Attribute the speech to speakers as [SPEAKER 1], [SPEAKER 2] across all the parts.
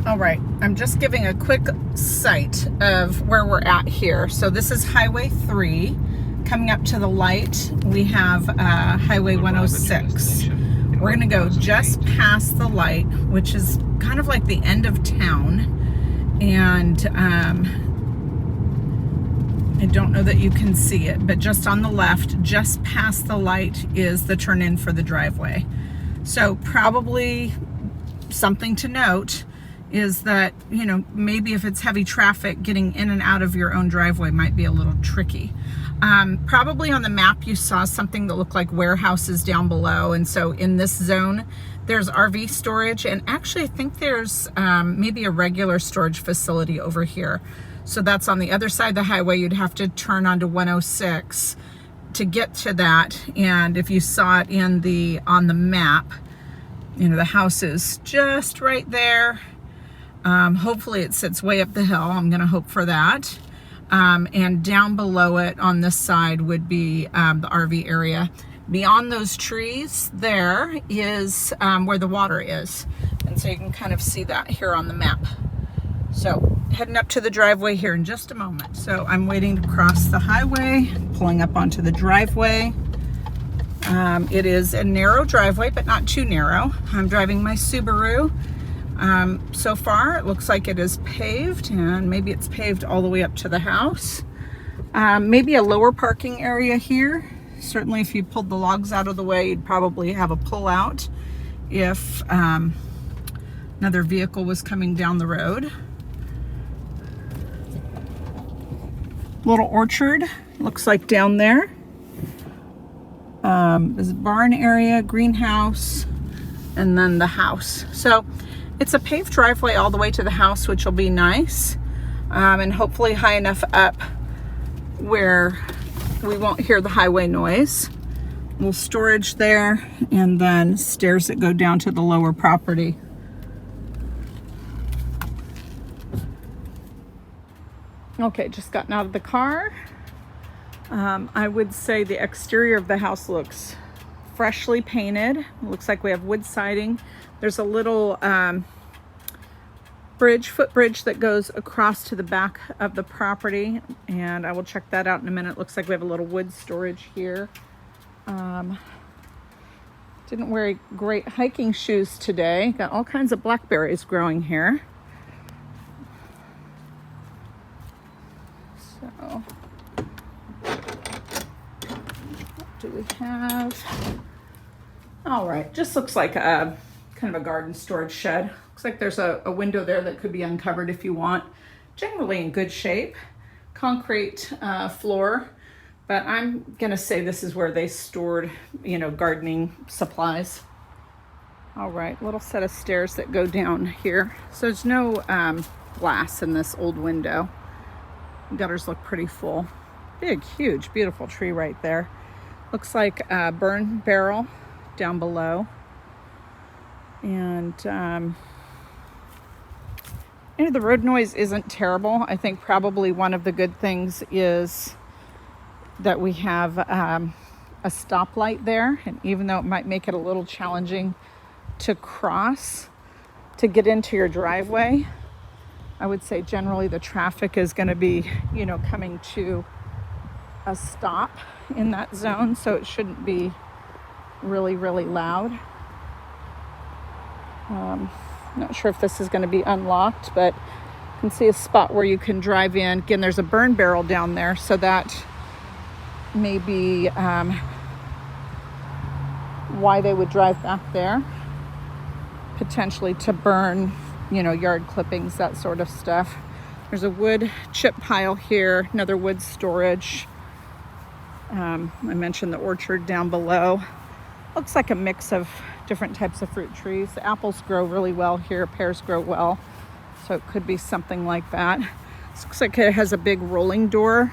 [SPEAKER 1] All right, I'm just giving a quick sight of where we're at here. So this is Highway 3. Coming up to the light, we have Highway 106. We're gonna go just past the light, which is kind of like the end of town. And I don't know that you can see it, but just on the left, just past the light, is the turn in for the driveway. So probably something to note is that, you know, maybe if it's heavy traffic, getting in and out of your own driveway might be a little tricky. Probably on the map you saw something that looked like warehouses down below, and so in this zone there's RV storage, and actually I think there's maybe a regular storage facility over here. So that's on the other side of the highway. You'd have to turn onto 106 to get to that, and if you saw it on the map, you know, the house is just right there. Hopefully it sits way up the hill. I'm gonna hope for that. And down below it on this side would be the RV area. Beyond those trees there is where the water is. And so you can kind of see that here on the map. So heading up to the driveway here in just a moment. So I'm waiting to cross the highway, pulling up onto the driveway. It is a narrow driveway, but not too narrow. I'm driving my Subaru. So far it looks like it is paved, and maybe it's paved all the way up to the house. Maybe a lower parking area here. Certainly if you pulled the logs out of the way, you'd probably have a pull out if another vehicle was coming down the road. Little orchard, looks like down there. There's a barn area, greenhouse, and then the house. So it's a paved driveway all the way to the house, which will be nice, and hopefully high enough up where we won't hear the highway noise. Little storage there, and then stairs that go down to the lower property. Okay, just gotten out of the car. I would say the exterior of the house looks freshly painted. It looks like we have wood siding. There's a little footbridge that goes across to the back of the property, and I will check that out in a minute. It looks like we have a little wood storage here. Didn't wear great hiking shoes today. Got all kinds of blackberries growing here. So, what do we have? All right, just looks like a kind of a garden storage shed. Looks like there's a window there that could be uncovered if you want. Generally in good shape. Concrete floor, but I'm gonna say this is where they stored, you know, gardening supplies. All right, little set of stairs that go down here. So there's no glass in this old window. Gutters look pretty full. Big, huge, beautiful tree right there. Looks like a burn barrel down below. And you know, the road noise isn't terrible. I think probably one of the good things is that we have a stoplight there, and even though it might make it a little challenging to cross to get into your driveway, I would say generally the traffic is going to be, you know, coming to a stop in that zone, so it shouldn't be really, really loud. Not sure if this is going to be unlocked, but you can see a spot where you can drive in. Again, there's a burn barrel down there, so that may be why they would drive back there, potentially to burn, you know, yard clippings, that sort of stuff. There's a wood chip pile here, another wood storage. I mentioned the orchard down below. Looks like a mix of different types of fruit trees. The apples grow really well here, pears grow well, so it could be something like that. This looks like it has a big rolling door.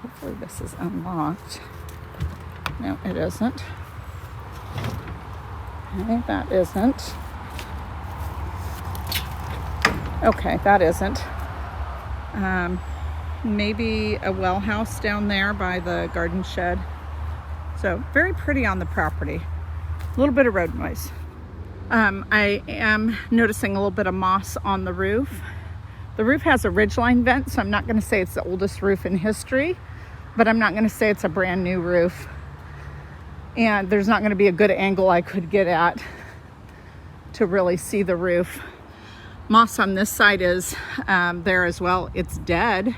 [SPEAKER 1] Hopefully this is unlocked. No, it isn't. Okay, that isn't. Okay, that isn't. Maybe a well house down there by the garden shed. So very pretty on the property. A little bit of road noise. I am noticing a little bit of moss on the roof. The roof has a ridgeline vent, so I'm not going to say it's the oldest roof in history, but I'm not going to say it's a brand new roof. And there's not going to be a good angle I could get at to really see the roof. Moss on this side is there as well. It's dead,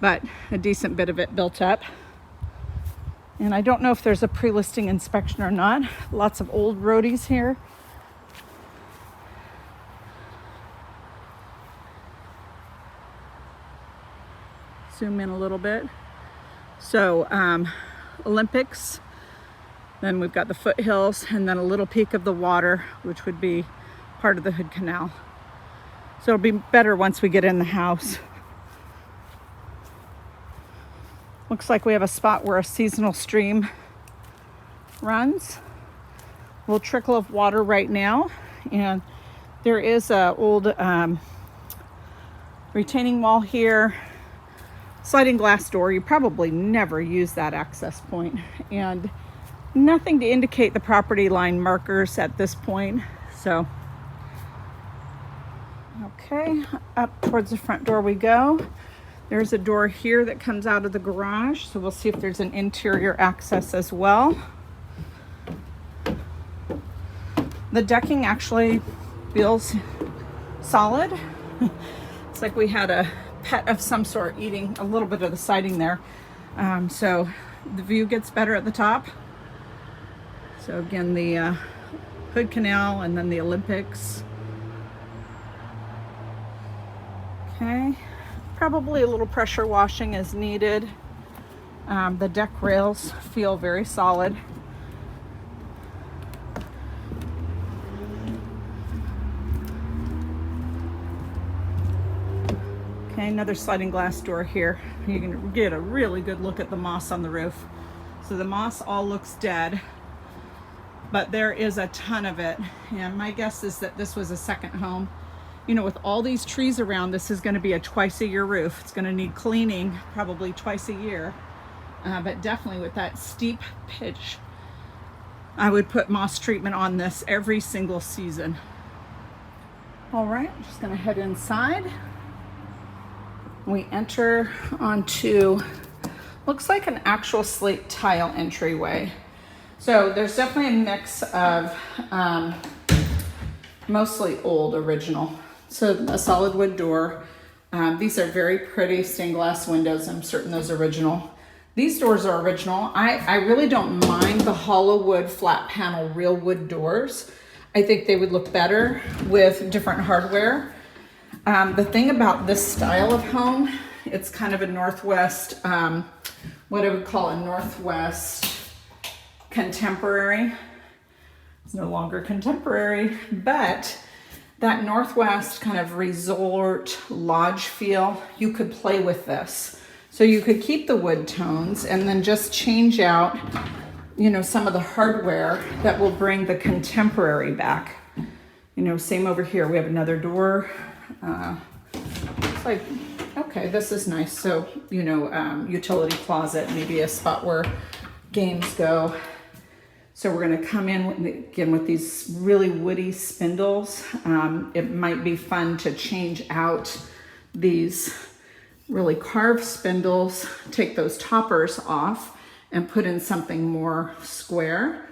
[SPEAKER 1] but a decent bit of it built up. And I don't know if there's a pre-listing inspection or not. Lots of old roadies here. Zoom in a little bit. So Olympics, then we've got the foothills, and then a little peek of the water, which would be part of the Hood Canal. So it'll be better once we get in the house. Looks like we have a spot where a seasonal stream runs. A little trickle of water right now, and there is a old retaining wall here. Sliding glass door. You probably never use that access point, and nothing to indicate the property line markers at this point. So, okay, up towards the front door we go. There's a door here that comes out of the garage, so we'll see if there's an interior access as well. The decking actually feels solid. It's like we had a pet of some sort eating a little bit of the siding there. So the view gets better at the top. So again, the Hood Canal and then the Olympics. Okay, probably a little pressure washing is needed. The deck rails feel very solid. Okay, another sliding glass door here. You can get a really good look at the moss on the roof. So the moss all looks dead, but there is a ton of it. And my guess is that this was a second home. You know, with all these trees around, this is going to be a twice-a-year roof. It's going to need cleaning probably twice a year. But definitely with that steep pitch, I would put moss treatment on this every single season. All right, just going to head inside. We enter onto, looks like an actual slate tile entryway. So there's definitely a mix of mostly old original. So a solid wood door. These are very pretty stained glass windows. I'm certain those are original. These doors are original. I really don't mind the hollow wood, flat panel, real wood doors. I think they would look better with different hardware. The thing about this style of home, it's kind of a Northwest, what I would call a Northwest contemporary. It's no longer contemporary, but that Northwest kind of resort lodge feel, you could play with this. So you could keep the wood tones and then just change out, you know, some of the hardware that will bring the contemporary back. You know, same over here. We have another door. It's like, okay, this is nice. So, you know, utility closet, maybe a spot where games go. So we're going to come in again with these really woody spindles. It might be fun to change out these really carved spindles, take those toppers off and put in something more square.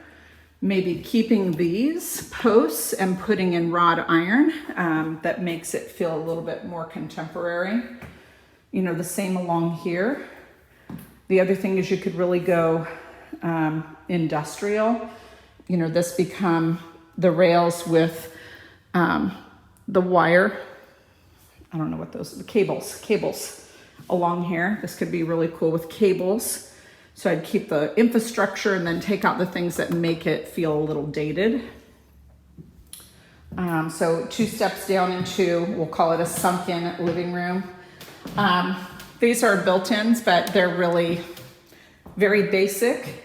[SPEAKER 1] Maybe keeping these posts and putting in wrought iron that makes it feel a little bit more contemporary. You know, the same along here. The other thing is you could really go industrial. You know, this become the rails with the wire. I don't know what those, the cables along here. This could be really cool with cables. So I'd keep the infrastructure and then take out the things that make it feel a little dated. So 2 steps down into, we'll call it a sunken living room. These are built-ins, but they're really very basic.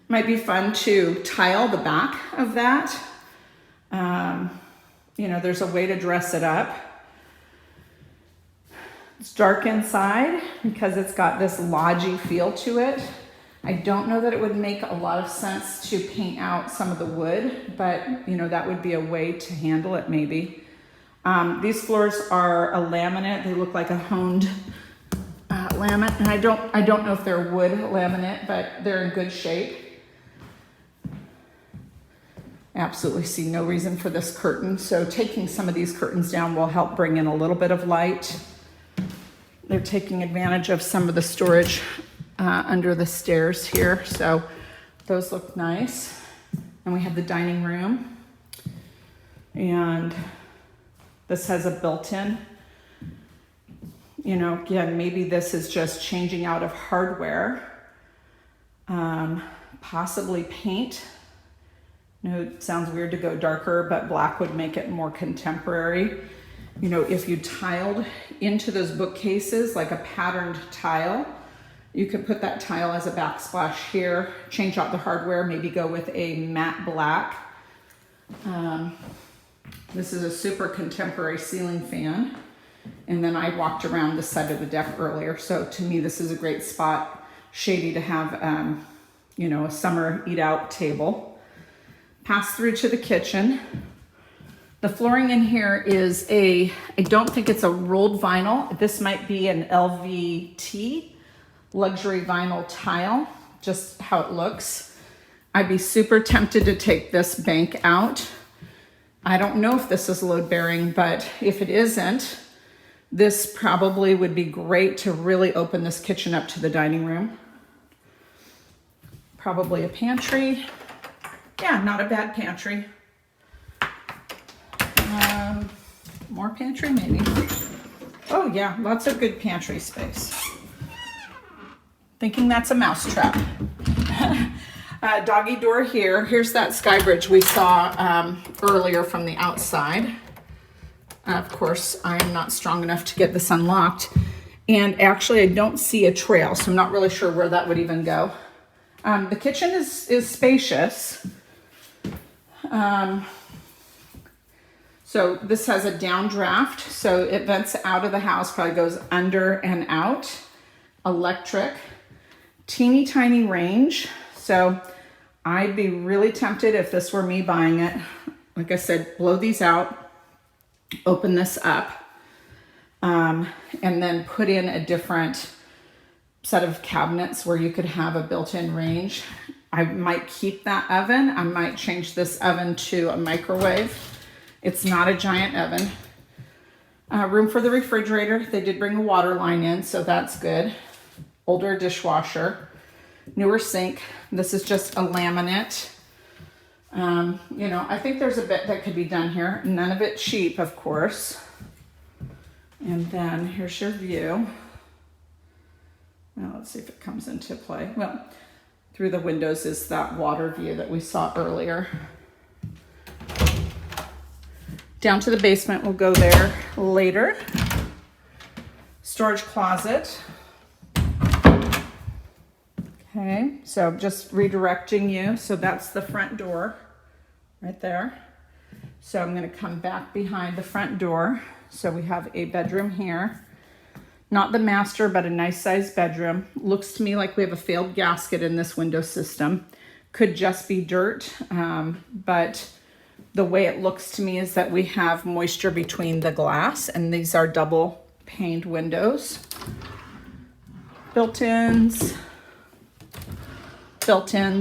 [SPEAKER 1] Might be fun to tile the back of that. You know, there's a way to dress it up. It's dark inside because it's got this lodgy feel to it. I don't know that it would make a lot of sense to paint out some of the wood, but you know, that would be a way to handle it maybe. These floors are a laminate. They look like a honed laminate, and I don't know if they're wood laminate, but they're in good shape. Absolutely see no reason for this curtain. So taking some of these curtains down will help bring in a little bit of light. They're taking advantage of some of the storage under the stairs here. So those look nice. And we have the dining room. And this has a built-in. You know, again, maybe this is just changing out of hardware. Possibly paint. No, it sounds weird to go darker, but black would make it more contemporary. You know, if you tiled into those bookcases like a patterned tile, you could put that tile as a backsplash here, change out the hardware, maybe go with a matte black. This is a super contemporary ceiling fan. And then I walked around this side of the deck earlier. So to me, this is a great spot, shady, to have, you know, a summer eat out table. Pass through to the kitchen. The flooring in here is I don't think it's a rolled vinyl. This might be an LVT, luxury vinyl tile, just how it looks. I'd be super tempted to take this bank out. I don't know if this is load bearing, but if it isn't, this probably would be great to really open this kitchen up to the dining room. Probably a pantry. Yeah, not a bad pantry. More pantry, maybe. Oh yeah, lots of good pantry space. Thinking that's a mouse trap. Doggy door here. Here's that sky bridge we saw earlier from the outside. Of course, I am not strong enough to get this unlocked. And actually, I don't see a trail, so I'm not really sure where that would even go. The kitchen is spacious. So this has a downdraft, so it vents out of the house, probably goes under and out. Electric, teeny tiny range. So I'd be really tempted if this were me buying it. Like I said, blow these out, open this up, and then put in a different set of cabinets where you could have a built-in range. I might keep that oven. I might change this oven to a microwave. It's not a giant oven. Room for the refrigerator. They did bring a water line in, so that's good. Older dishwasher. Newer sink. This is just a laminate. You know, I think there's a bit that could be done here. None of it cheap, of course. And then here's your view. Now let's see if it comes into play. Well, through the windows is that water view that we saw earlier. Down to the basement, we'll go there later. Storage closet. Okay, so just redirecting you. So that's the front door right there. So I'm gonna come back behind the front door. So we have a bedroom here. Not the master, but a nice sized bedroom. Looks to me like we have a failed gasket in this window system. Could just be dirt, but the way it looks to me is that we have moisture between the glass, and these are double paned windows. Built-ins,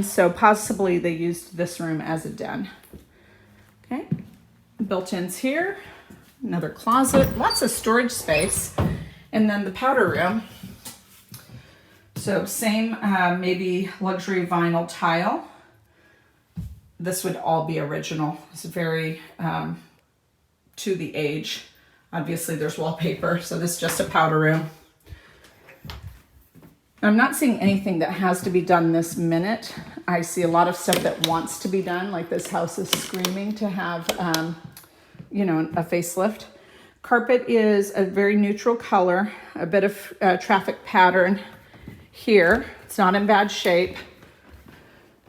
[SPEAKER 1] so possibly they used this room as a den. Okay, built-ins here, another closet, lots of storage space. And then the powder room. So same, maybe luxury vinyl tile. This would all be original. It's very to the age. Obviously there's wallpaper, so this is just a powder room. I'm not seeing anything that has to be done this minute. I see a lot of stuff that wants to be done, like this house is screaming to have, you know, a facelift. Carpet is a very neutral color, a bit of traffic pattern here. It's not in bad shape.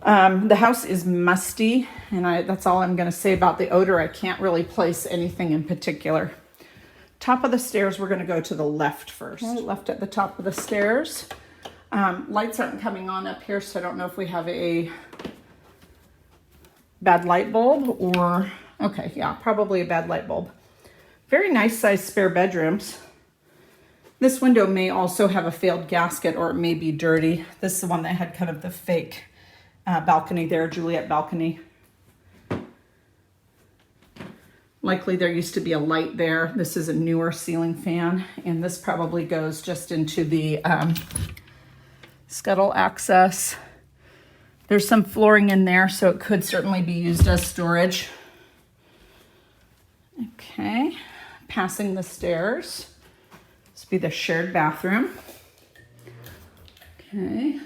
[SPEAKER 1] The house is musty, and that's all I'm going to say about the odor. I can't really place anything in particular. Top of the stairs, we're going to go to the left first. Okay, left at the top of the stairs. Lights aren't coming on up here, so I don't know if we have a bad light bulb or, okay, yeah, probably a bad light bulb. Very nice sized spare bedrooms. This window may also have a failed gasket, or it may be dirty. This is the one that had kind of the fake balcony there, Juliet balcony. Likely there used to be a light there. This is a newer ceiling fan, and this probably goes just into the scuttle access. There's some flooring in there, so it could certainly be used as storage. Okay, passing the stairs. This would be the shared bathroom. Okay.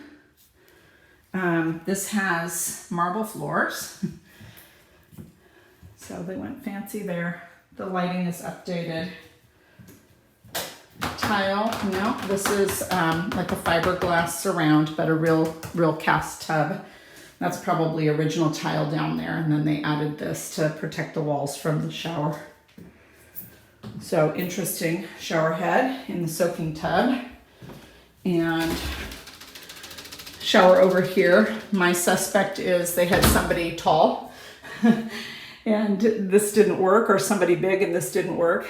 [SPEAKER 1] This has marble floors. So they went fancy there. The lighting is updated. Tile, no, this is like a fiberglass surround, but a real cast tub. That's probably original tile down there, and then they added this to protect the walls from the shower. So interesting shower head in the soaking tub. And shower over here. My suspect is they had somebody tall and this didn't work, or somebody big and this didn't work.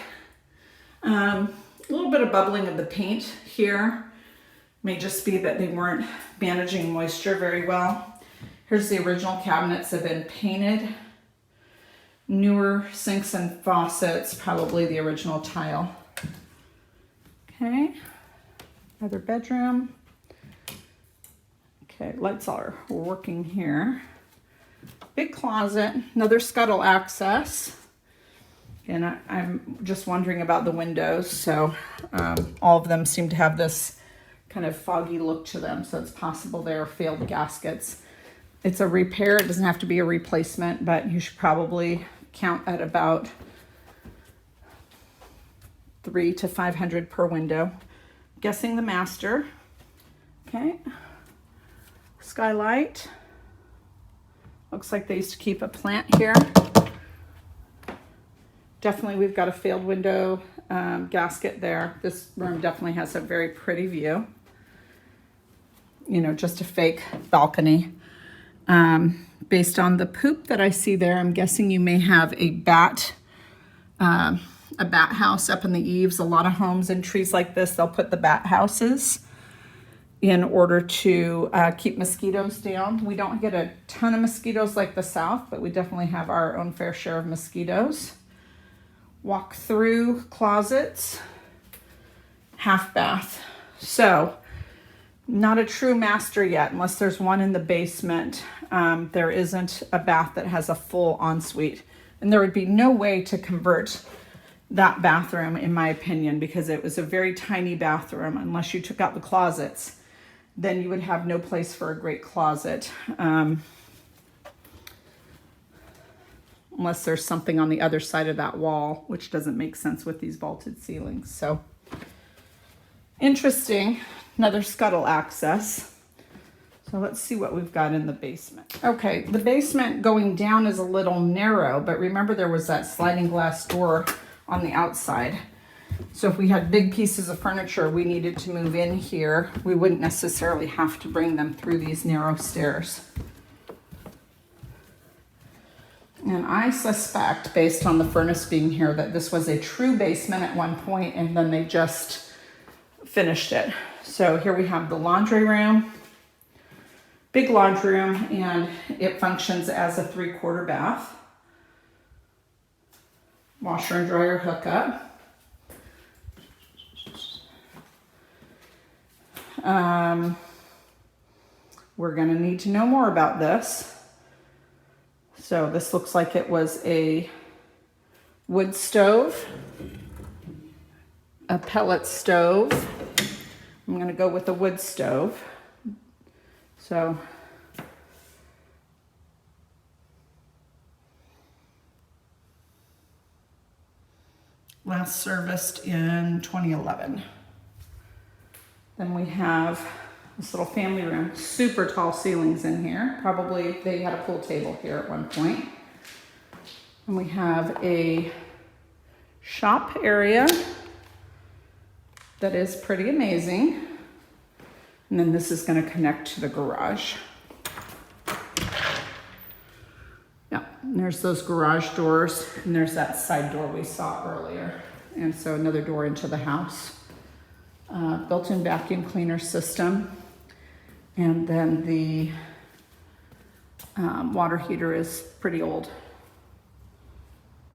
[SPEAKER 1] A little bit of bubbling of the paint here. May just be that they weren't managing moisture very well. Here's the original cabinets that have been painted. Newer sinks and faucets, probably the original tile. Okay, another bedroom. Okay, lights are working here. Big closet, another scuttle access. And I'm just wondering about the windows. So all of them seem to have this kind of foggy look to them. So it's possible they're failed gaskets. It's a repair. It doesn't have to be a replacement, but you should probably count at about $300 to $500 per window. Guessing the master. Okay. Skylight. Looks like they used to keep a plant here. Definitely we've got a failed window gasket there. This room definitely has a very pretty view. You know, just a fake balcony. Based on the poop that I see there, I'm guessing you may have a bat house up in the eaves. A lot of homes and trees like this, they'll put the bat houses in order to keep mosquitoes down. We don't get a ton of mosquitoes like the South, but we definitely have our own fair share of mosquitoes. Walk through closets, half bath. So not a true master yet, unless there's one in the basement. There isn't a bath that has a full ensuite. And there would be no way to convert that bathroom, in my opinion, because it was a very tiny bathroom. Unless you took out the closets, then you would have no place for a great closet. Unless there's something on the other side of that wall, which doesn't make sense with these vaulted ceilings. So interesting. Another scuttle access. So let's see what we've got in the basement. Okay, the basement going down is a little narrow, but remember there was that sliding glass door on the outside. So if we had big pieces of furniture we needed to move in here, we wouldn't necessarily have to bring them through these narrow stairs. And I suspect, based on the furnace being here, that this was a true basement at one point and then they just finished it. So here we have the laundry room, big laundry room, and it functions as a 3/4 bath. Washer and dryer hookup. We're gonna need to know more about this. So this looks like it was a wood stove, a pellet stove. I'm gonna go with a wood stove. So last serviced in 2011. Then we have this little family room, super tall ceilings in here. Probably they had a pool table here at one point. And we have a shop area that is pretty amazing. And then this is going to connect to the garage. Yeah, and there's those garage doors, and there's that side door we saw earlier. And so another door into the house. Built-in vacuum cleaner system. And then the water heater is pretty old.